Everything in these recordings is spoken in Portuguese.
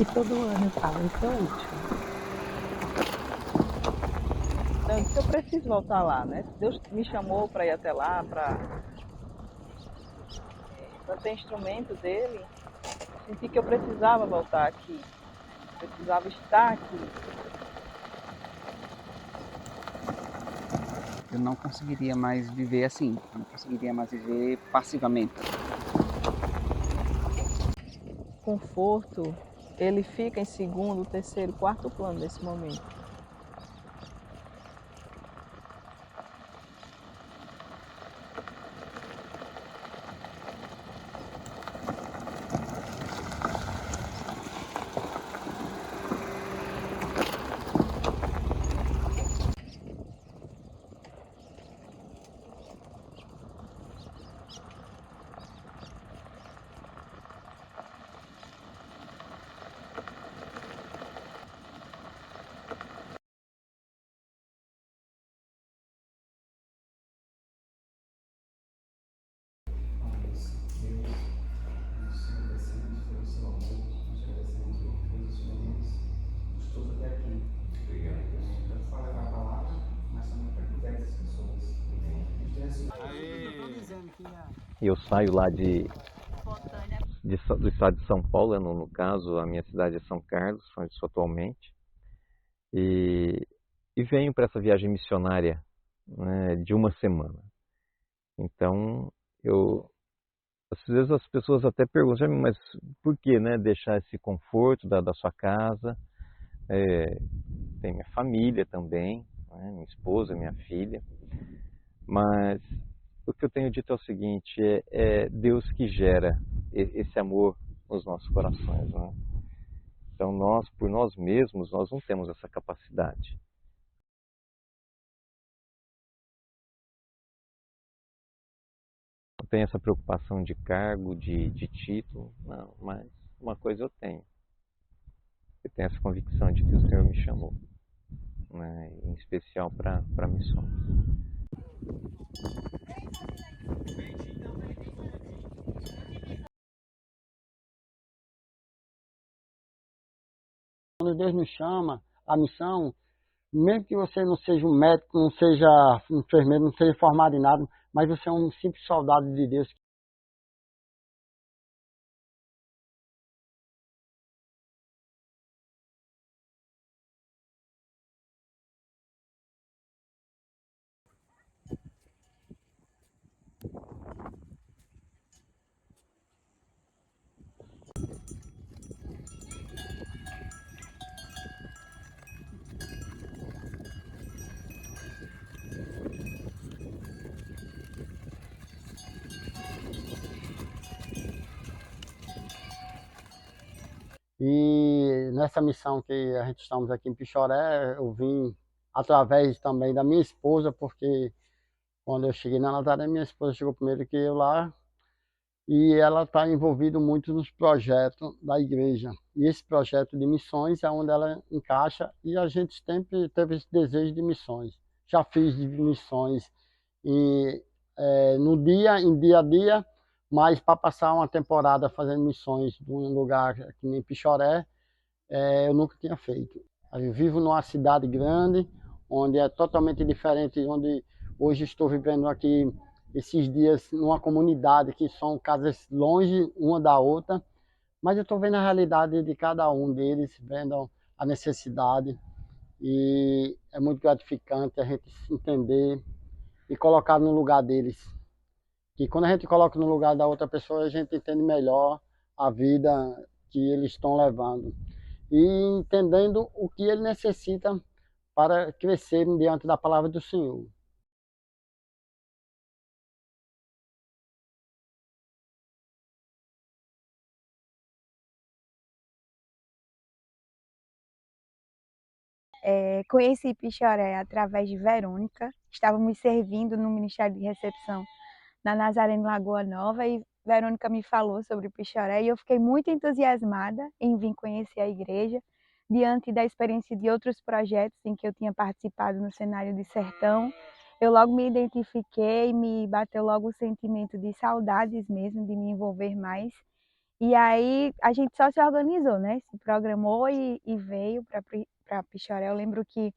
E todo ano eu falo, esse é o último. Então, eu disse, eu preciso voltar lá, né? Deus me chamou para ir até lá, para ser instrumento dele. Senti que eu precisava voltar aqui, precisava estar aqui. Eu não conseguiria mais viver assim, eu não conseguiria mais viver passivamente. Conforto, ele fica em segundo, terceiro, quarto plano nesse momento. Eu saio lá do estado de São Paulo, no caso, a minha cidade é São Carlos, onde estou atualmente, e, e venho para essa viagem missionária, né, de uma semana. Então, às vezes as pessoas até perguntam, mas por que, né, deixar esse conforto da sua casa? É, tem minha família também, né, minha esposa, minha filha, mas o que eu tenho dito é o seguinte, é Deus que gera esse amor nos nossos corações, né? Então nós, por nós mesmos, nós não temos essa capacidade. Não tenho essa preocupação de cargo, de título, não, mas uma coisa eu tenho. Eu tenho essa convicção de que o Senhor me chamou, né? Em especial para missões. Quando Deus nos chama, a missão, mesmo que você não seja um médico, não seja um enfermeiro, não seja formado em nada, mas você é um simples soldado de Deus. E nessa missão que a gente estamos aqui em Pichoré, eu vim através também da minha esposa, porque quando eu cheguei na Nazaré, minha esposa chegou primeiro que eu lá, e ela está envolvida muito nos projetos da igreja. E esse projeto de missões é onde ela encaixa, e a gente sempre teve esse desejo de missões. Já fiz de missões e, no dia, em dia a dia, mas para passar uma temporada fazendo missões de um lugar que nem Pichoré, eu nunca tinha feito. Eu vivo numa cidade grande, onde é totalmente diferente, onde hoje estou vivendo aqui esses dias numa comunidade que são casas longe uma da outra, mas eu estou vendo a realidade de cada um deles, vendo a necessidade, e é muito gratificante a gente se entender e colocar no lugar deles. E quando a gente coloca no lugar da outra pessoa, a gente entende melhor a vida que eles estão levando e entendendo o que ele necessita para crescer diante da palavra do Senhor. Conheci Pichoré através de Verônica. Estava me servindo no Ministério de Recepção na Nazareno Lagoa Nova e Verônica me falou sobre Pichoré e eu fiquei muito entusiasmada em vir conhecer a igreja diante da experiência de outros projetos em que eu tinha participado no cenário de sertão. Eu logo me identifiquei, me bateu logo o sentimento de saudades mesmo, de me envolver mais. E aí a gente só se organizou, né, se programou e veio para Pichoré. Eu lembro que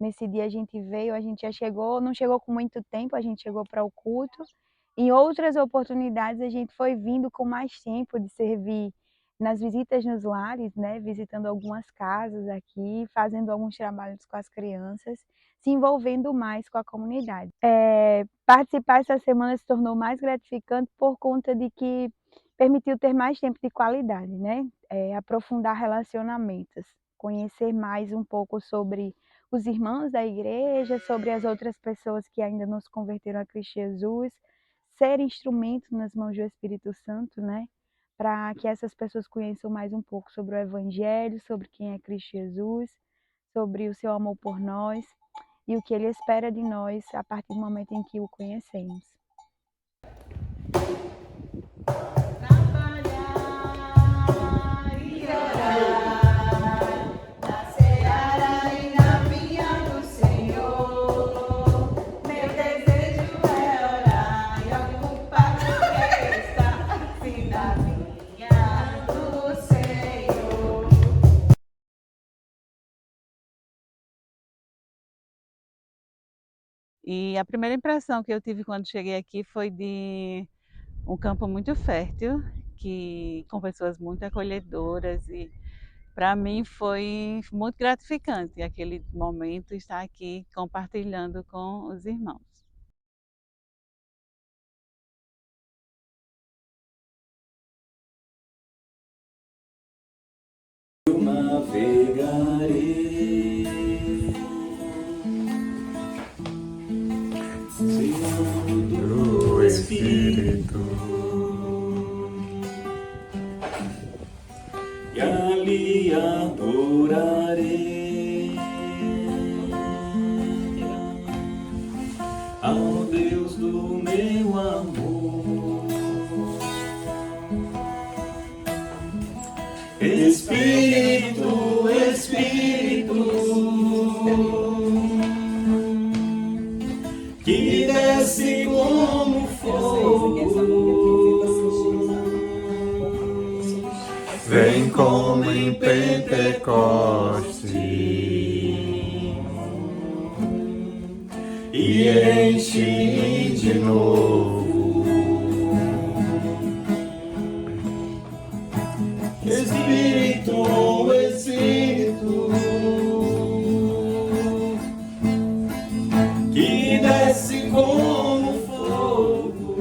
nesse dia a gente veio, a gente já chegou, não chegou com muito tempo, a gente chegou para o culto. Em outras oportunidades a gente foi vindo com mais tempo de servir nas visitas nos lares, né, visitando algumas casas aqui, fazendo alguns trabalhos com as crianças, se envolvendo mais com a comunidade. Participar essa semana se tornou mais gratificante por conta de que permitiu ter mais tempo de qualidade, né, aprofundar relacionamentos, conhecer mais um pouco sobre os irmãos da igreja, sobre as outras pessoas que ainda não se converteram a Cristo Jesus, ser instrumento nas mãos do Espírito Santo, né? Para que essas pessoas conheçam mais um pouco sobre o Evangelho, sobre quem é Cristo Jesus, sobre o seu amor por nós e o que ele espera de nós a partir do momento em que o conhecemos. E a primeira impressão que eu tive quando cheguei aqui foi de um campo muito fértil, com pessoas muito acolhedoras e para mim foi muito gratificante aquele momento estar aqui compartilhando com os irmãos. Eu navegarei segundo o Espírito e ali adorarei ao Deus do meu amor. Espírito, Espírito, que desce como fogo, vem como em Pentecostes e enche de novo. Espírito, Espírito, que desce como fogo,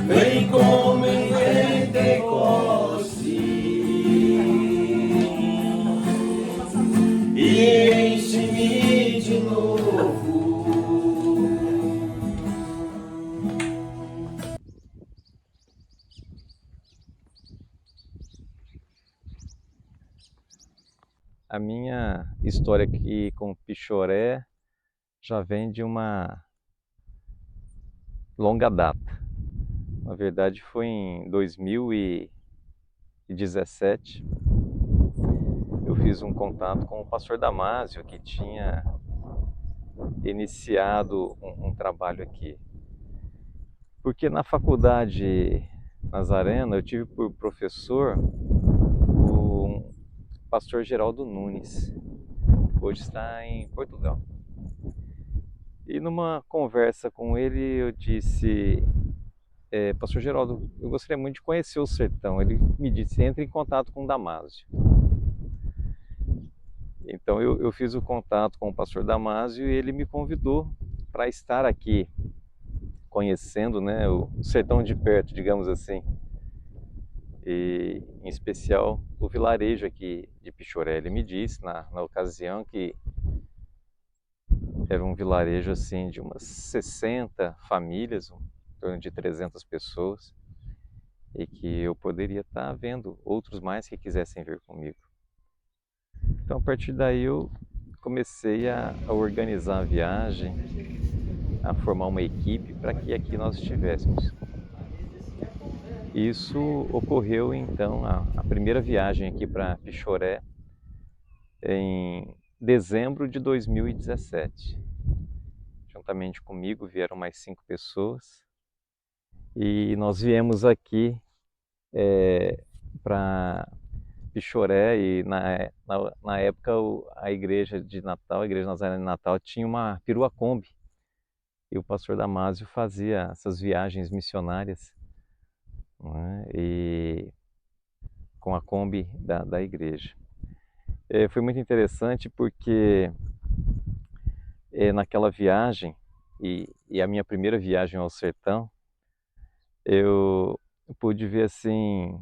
vem como em Pentecostes e enche-me de novo. A minha história aqui com Pichoré já vem de uma longa data. Na verdade, foi em 2017. Eu fiz um contato com o pastor Damásio, que tinha iniciado um trabalho aqui. Porque na faculdade Nazarena eu tive por professor o pastor Geraldo Nunes, hoje está em Portugal. E numa conversa com ele eu disse, pastor Geraldo, eu gostaria muito de conhecer o sertão. Ele me disse, entre em contato com o Damásio. Então eu fiz o contato com o pastor Damásio e ele me convidou para estar aqui, conhecendo, né, o sertão de perto, digamos assim. E em especial o vilarejo aqui de Pichoré. Ele me disse na ocasião que era um vilarejo assim de umas 60 famílias, em torno de 300 pessoas, e que eu poderia estar vendo outros mais que quisessem vir comigo. Então a partir daí eu comecei a organizar a viagem, a formar uma equipe para que aqui nós estivéssemos. Isso ocorreu então, a primeira viagem aqui para Pichoré em dezembro de 2017. Juntamente comigo vieram mais 5 pessoas e nós viemos aqui para Pichoré e na época a igreja de Natal, a igreja Nazarena de Natal tinha uma perua Kombi e o pastor Damásio fazia essas viagens missionárias, né, e com a Kombi da igreja. Foi muito interessante porque naquela viagem e a minha primeira viagem ao sertão, eu pude ver assim,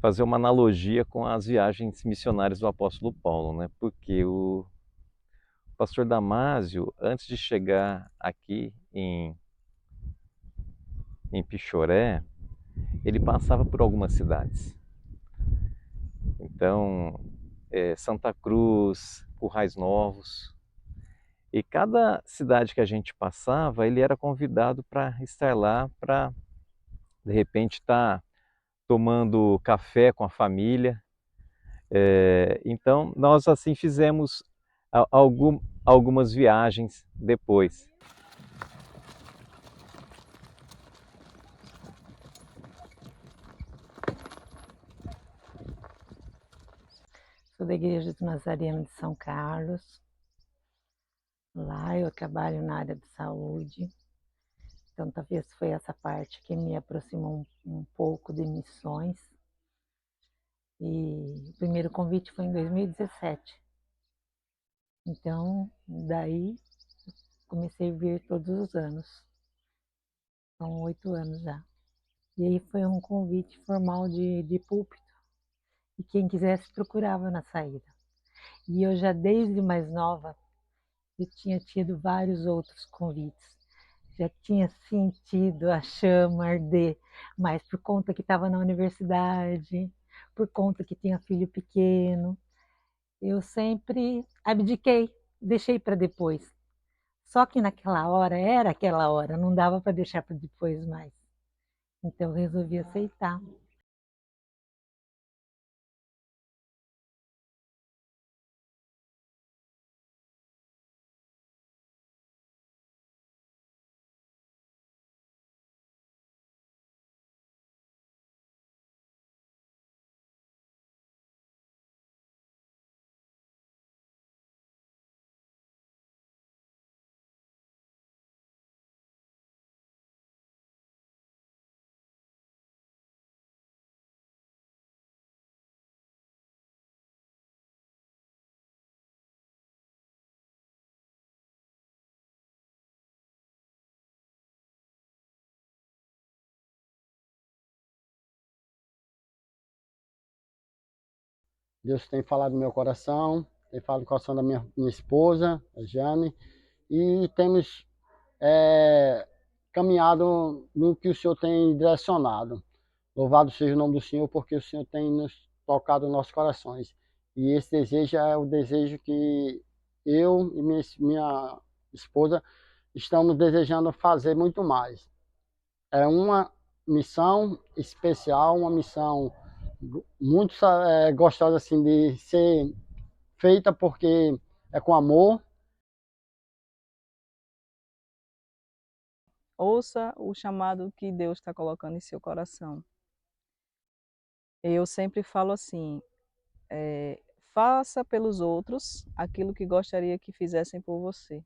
fazer uma analogia com as viagens missionárias do apóstolo Paulo, né? Porque o pastor Damásio, antes de chegar aqui em Pichoré, ele passava por algumas cidades. Então, Santa Cruz, Currais Novos, e cada cidade que a gente passava, ele era convidado para estar lá, para de repente estar tomando café com a família. Então, nós assim fizemos algumas viagens depois. Sou da Igreja do Nazareno de São Carlos. Lá eu trabalho na área de saúde. Então, talvez foi essa parte que me aproximou um pouco de missões. E o primeiro convite foi em 2017. Então, daí comecei a vir todos os anos. São 8 anos já. E aí foi um convite formal de púlpito. E quem quisesse procurava na saída. E eu já desde mais nova, eu tinha tido vários outros convites. Já tinha sentido a chama arder, mas por conta que estava na universidade, por conta que tinha filho pequeno, eu sempre abdiquei, deixei para depois. Só que naquela hora, era aquela hora, não dava para deixar para depois mais. Então eu resolvi aceitar. Deus tem falado no meu coração, tem falado no coração da minha esposa, a Jane, e temos caminhado no que o Senhor tem direcionado. Louvado seja o nome do Senhor, porque o Senhor tem nos tocado nos nossos corações. E esse desejo é o desejo que eu e minha esposa estamos desejando fazer muito mais. É uma missão especial, uma missão muito gostosa assim, de ser feita, porque é com amor. Ouça o chamado que Deus está colocando em seu coração. Eu sempre falo assim, faça pelos outros aquilo que gostaria que fizessem por você.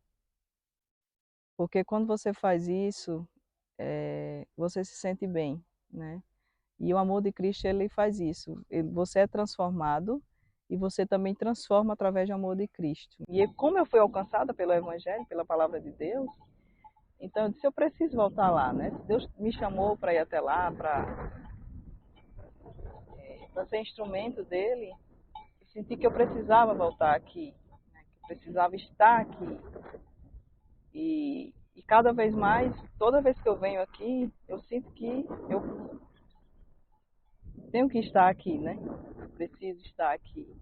Porque quando você faz isso, você se sente bem, né? E o amor de Cristo, ele faz isso. Você é transformado e você também transforma através do amor de Cristo. E como eu fui alcançada pelo Evangelho, pela palavra de Deus, então eu disse, eu preciso voltar lá, né? Se Deus me chamou para ir até lá, para ser instrumento dele, eu senti que eu precisava voltar aqui, né? Que eu precisava estar aqui. E cada vez mais, toda vez que eu venho aqui, eu sinto que eu tenho que estar aqui, né? Preciso estar aqui.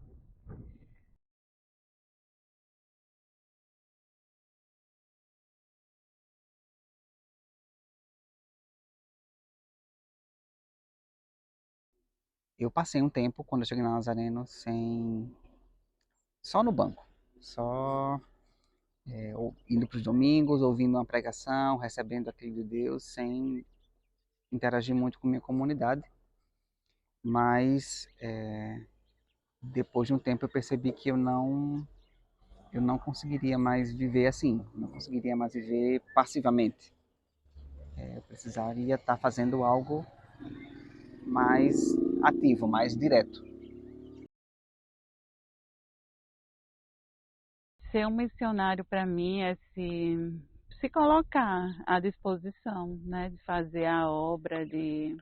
Eu passei um tempo, quando eu cheguei na Nazareno, só no banco. Só indo para os domingos, ouvindo uma pregação, recebendo aquilo de Deus, sem interagir muito com minha comunidade, mas depois de um tempo eu percebi que eu não conseguiria mais viver assim, não conseguiria mais viver passivamente. Eu precisaria estar fazendo algo mais ativo, mais direto. Ser um missionário para mim é se colocar à disposição, né, de fazer a obra, de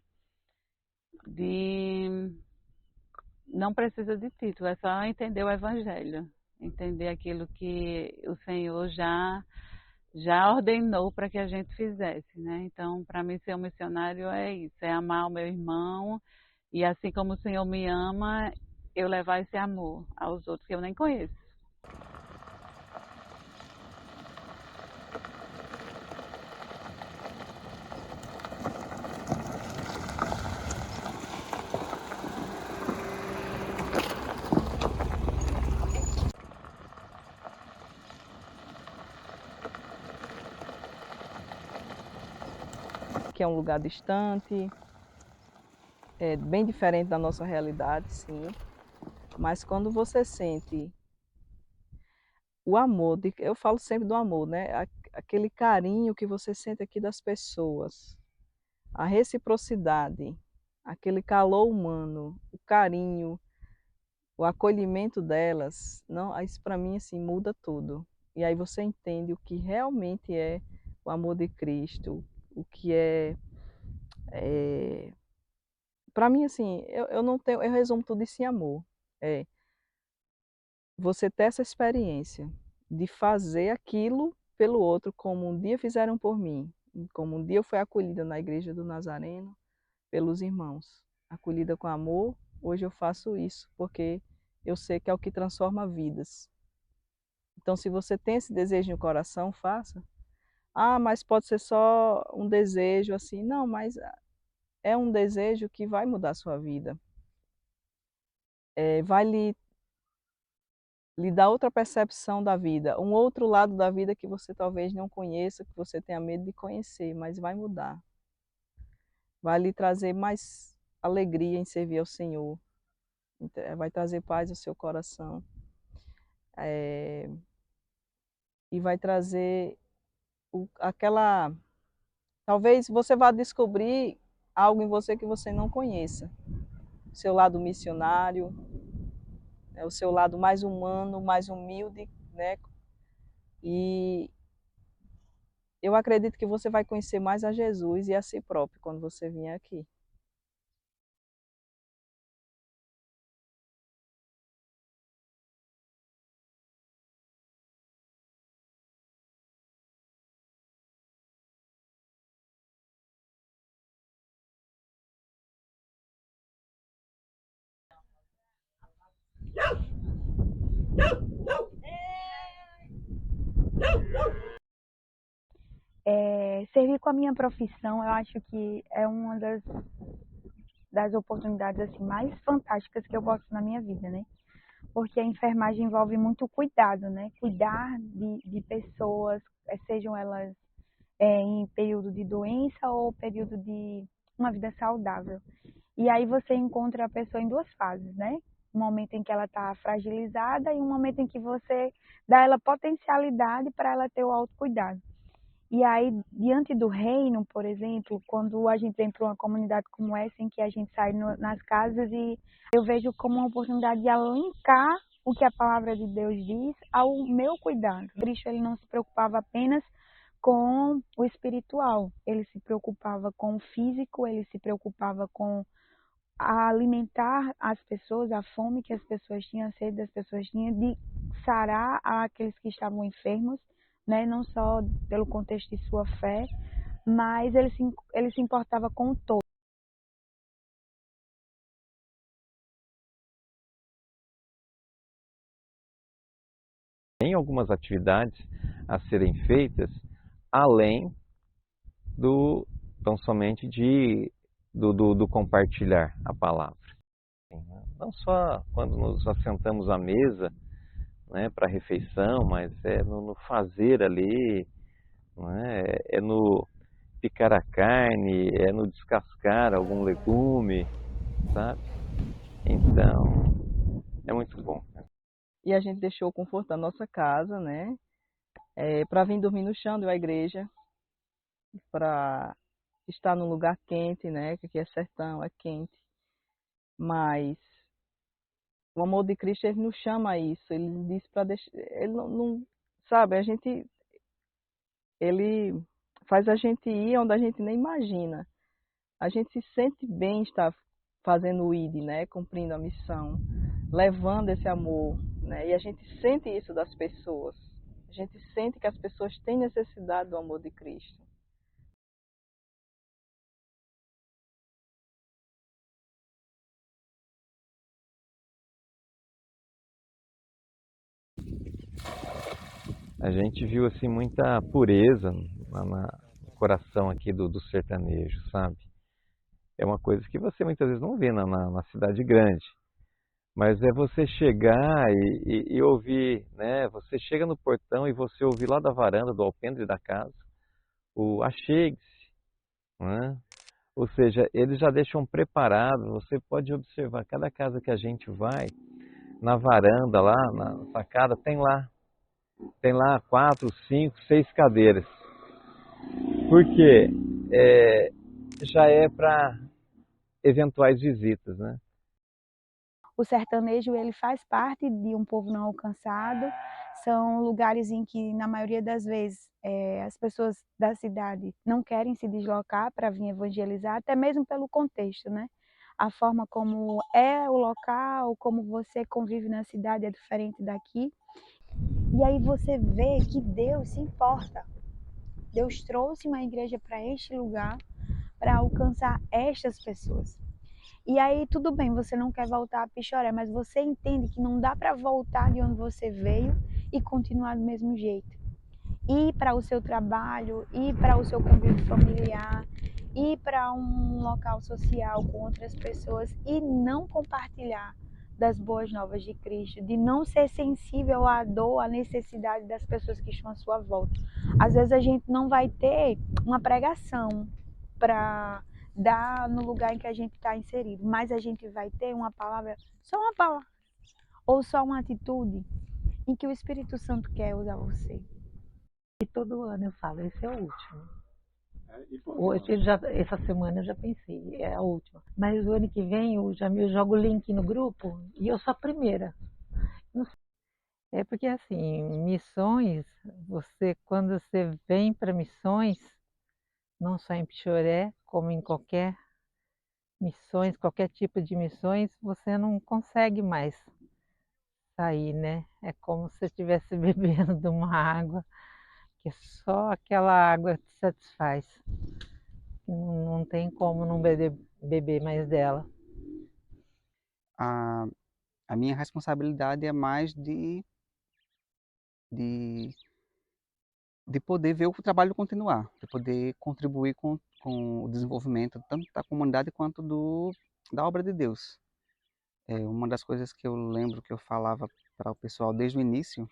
não precisa de título, é só entender o Evangelho, entender aquilo que o Senhor já ordenou para que a gente fizesse, né? Então, para mim, ser um missionário é isso, é amar o meu irmão e assim como o Senhor me ama, eu levar esse amor aos outros que eu nem conheço. Que é um lugar distante, é bem diferente da nossa realidade, sim. Mas quando você sente o amor, eu falo sempre do amor, né? Aquele carinho que você sente aqui das pessoas, a reciprocidade, aquele calor humano, o carinho, o acolhimento delas, não, isso para mim assim muda tudo. E aí você entende o que realmente é o amor de Cristo, o que para mim assim, eu não tenho, eu resumo tudo isso em amor. É você ter essa experiência de fazer aquilo pelo outro, como um dia fizeram por mim, como um dia eu fui acolhida na igreja do Nazareno pelos irmãos, acolhida com amor, hoje eu faço isso, porque eu sei que é o que transforma vidas. Então, se você tem esse desejo no coração, faça. Ah, mas pode ser só um desejo assim. Não, mas é um desejo que vai mudar a sua vida. Vai lhe dar outra percepção da vida, um outro lado da vida que você talvez não conheça, que você tenha medo de conhecer, mas vai mudar. Vai lhe trazer mais alegria em servir ao Senhor, vai trazer paz ao seu coração, e vai trazer aquela... Talvez você vá descobrir algo em você que você não conheça. O seu lado missionário, o seu lado mais humano, mais humilde, né? E eu acredito que você vai conhecer mais a Jesus e a si próprio quando você vier aqui. Servir com a minha profissão, eu acho que é uma das oportunidades assim, mais fantásticas que eu gosto na minha vida, né? Porque a enfermagem envolve muito cuidado, né? Cuidar de pessoas, sejam elas em período de doença ou período de uma vida saudável. E aí você encontra a pessoa em duas fases, né? Um momento em que ela está fragilizada e um momento em que você dá a ela potencialidade para ela ter o autocuidado. E aí, diante do reino, por exemplo, quando a gente vem para uma comunidade como essa, em que a gente sai nas casas e eu vejo como uma oportunidade de alinhar o que a palavra de Deus diz ao meu cuidado. Cristo, ele não se preocupava apenas com o espiritual, ele se preocupava com o físico, ele se preocupava com alimentar as pessoas, a fome que as pessoas tinham, a sede das pessoas tinham, de sarar aqueles que estavam enfermos, né? Não só pelo contexto de sua fé, mas ele se importava com o todo. Tem algumas atividades a serem feitas além tão somente do compartilhar a palavra. Não só quando nos assentamos à mesa, né, para a refeição, mas é no fazer ali, não é? picar a carne, no descascar algum legume, sabe? Então, é muito bom. E a gente deixou o conforto da nossa casa, né? Para vir dormir no chão da igreja, para estar num lugar quente, né? Que aqui é sertão, é quente. Mas o amor de Cristo, ele nos chama a isso. Ele diz para deixar, ele não, sabe? Ele faz a gente ir onde a gente nem imagina. A gente se sente bem estar fazendo o ID, né? Cumprindo a missão, levando esse amor, né? E a gente sente isso das pessoas. A gente sente que as pessoas têm necessidade do amor de Cristo. A gente viu assim muita pureza no coração aqui do sertanejo, sabe? É uma coisa que você muitas vezes não vê na cidade grande. Mas é você chegar e ouvir, né? Você chega no portão e você ouvir lá da varanda, do alpendre da casa, o achegue-se, né? Ou seja, eles já deixam preparado, você pode observar, cada casa que a gente vai, na varanda lá, na sacada, tem lá 4, 5, 6 cadeiras. Por quê? Já é para eventuais visitas, né? O sertanejo, ele faz parte de um povo não alcançado. São lugares em que, na maioria das vezes, as pessoas da cidade não querem se deslocar para vir evangelizar, até mesmo pelo contexto, né? A forma como é o local, como você convive na cidade é diferente daqui. E aí você vê que Deus se importa. Deus trouxe uma igreja para este lugar para alcançar estas pessoas. E aí tudo bem, você não quer voltar a Pichoré, mas você entende que não dá para voltar de onde você veio e continuar do mesmo jeito. Ir para o seu trabalho, ir para o seu convívio familiar, ir para um local social com outras pessoas e não compartilhar das boas novas de Cristo, de não ser sensível à dor, à necessidade das pessoas que estão à sua volta. Às vezes a gente não vai ter uma pregação para dar no lugar em que a gente está inserido, mas a gente vai ter uma palavra, só uma palavra, ou só uma atitude em que o Espírito Santo quer usar você. E todo ano eu falo, esse é o último. Hoje, Essa semana eu já pensei, é a última. Mas o ano que vem eu jogo o link no grupo e eu sou a primeira. É porque assim, missões, quando você vem para missões, não só em Pichoré, como em qualquer missões, qualquer tipo de missões, você não consegue mais sair, né? É como se você estivesse bebendo de uma água, que só aquela água te satisfaz. Não tem como não beber mais dela. A, a minha responsabilidade é mais de, de poder ver o trabalho continuar, de poder contribuir com o desenvolvimento tanto da comunidade quanto da obra de Deus. Uma das coisas que eu lembro que eu falava para o pessoal desde o início,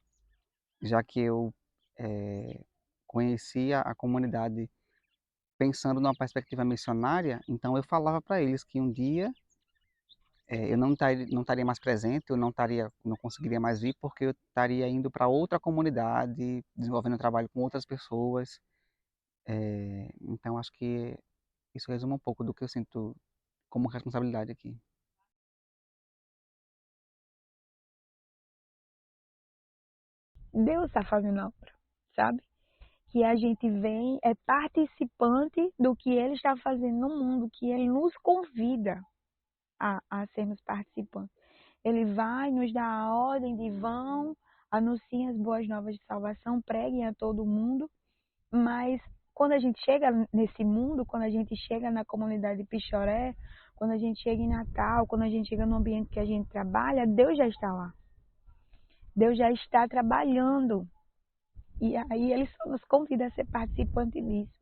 já que eu conhecia a comunidade pensando numa perspectiva missionária, então eu falava para eles que um dia eu não estaria mais presente, eu não conseguiria mais vir porque eu estaria indo para outra comunidade, desenvolvendo trabalho com outras pessoas. Então acho que isso resume um pouco do que eu sinto como responsabilidade aqui. Deus está fazendo a obra, sabe? Que a gente vem, é participante do que Ele está fazendo no mundo, que Ele nos convida a sermos participantes. Ele vai nos dar a ordem de vão, anunciem as boas novas de salvação, preguem a todo mundo, mas quando a gente chega nesse mundo, quando a gente chega na comunidade de Pichoré, quando a gente chega em Natal, quando a gente chega no ambiente que a gente trabalha, Deus já está lá. Deus já está trabalhando. E aí Ele só nos convida a ser participante disso.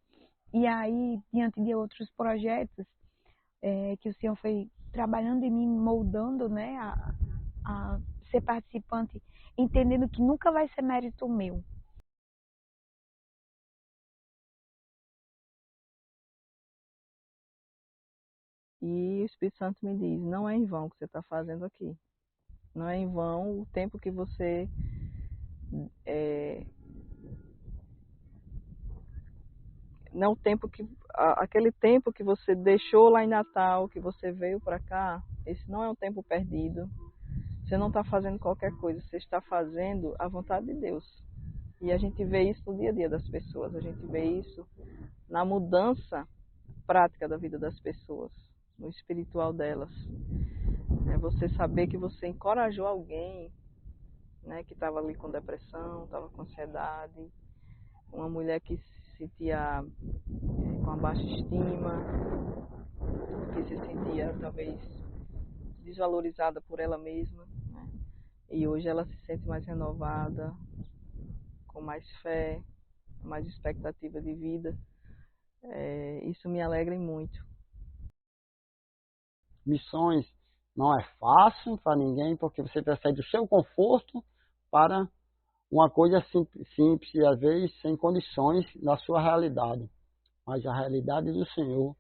E aí, diante de outros projetos que o Senhor foi trabalhando em mim, moldando, né, a ser participante, entendendo que nunca vai ser mérito meu, E o Espírito Santo me diz, não é em vão o que você está fazendo aqui. Não é em vão o tempo que você não o tempo que aquele tempo que você deixou lá em Natal, que você veio para cá, esse não é um tempo perdido. Você não está fazendo qualquer coisa, você está fazendo a vontade de Deus. E a gente vê isso no dia a dia das pessoas, a gente vê isso na mudança prática da vida das pessoas, no espiritual delas. É você saber que você encorajou alguém, né, que estava ali com depressão, estava com ansiedade, uma mulher que se sentia com a baixa estima, que se sentia talvez desvalorizada por ela mesma, né? E hoje ela se sente mais renovada, com mais fé, mais expectativa de vida. Isso me alegra muito. Missões não é fácil para ninguém, porque você precisa sair do seu conforto para uma coisa simples e às vezes sem condições na sua realidade. Mas a realidade do Senhor,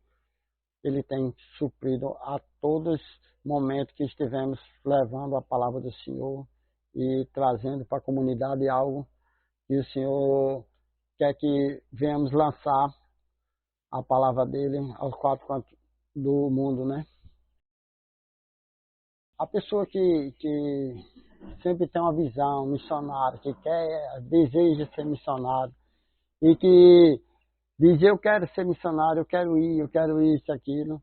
Ele tem suprido a todos os momentos que estivemos levando a palavra do Senhor e trazendo para a comunidade algo que o Senhor quer que venhamos lançar a palavra dele aos quatro cantos do mundo, né? A pessoa que sempre tem uma visão missionária, que deseja ser missionário e que diz, eu quero ser missionário, eu quero isso, aquilo.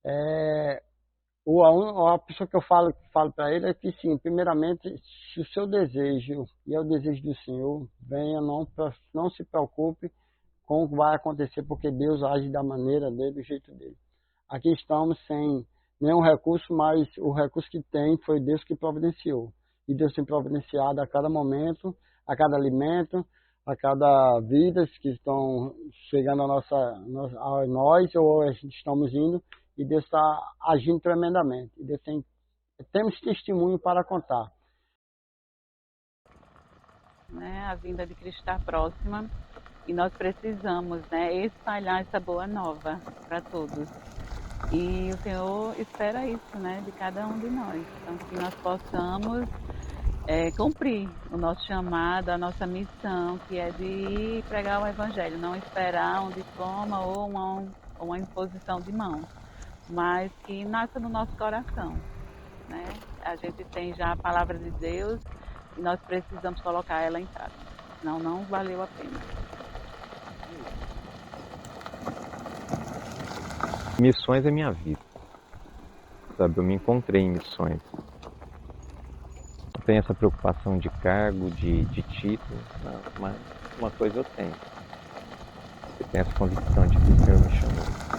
A pessoa que eu falo para ele é que sim, primeiramente, se o seu desejo e é o desejo do Senhor, venha, não se preocupe com o que vai acontecer, porque Deus age da maneira dele, do jeito dele. Aqui estamos sem nenhum recurso, mas o recurso que tem foi Deus que providenciou. E Deus tem providenciado a cada momento, a cada alimento, a cada vidas que estão chegando a nós, ou a gente estamos indo, e Deus está agindo tremendamente. E Deus temos testemunho para contar. Né, a vinda de Cristo está próxima e nós precisamos, né, espalhar essa boa nova para todos. E o Senhor espera isso, né, de cada um de nós. Então, que nós possamos cumprir o nosso chamado, a nossa missão, que é de ir pregar o Evangelho, não esperar um diploma ou uma imposição de mão, mas que nasça no nosso coração, né? A gente tem já a palavra de Deus e nós precisamos colocar ela em prática, senão não valeu a pena. Missões é minha vida, sabe? Eu me encontrei em missões. Não tenho essa preocupação de cargo, de título, não, mas uma coisa eu tenho. Eu tenho essa convicção de que o Senhor me chamou.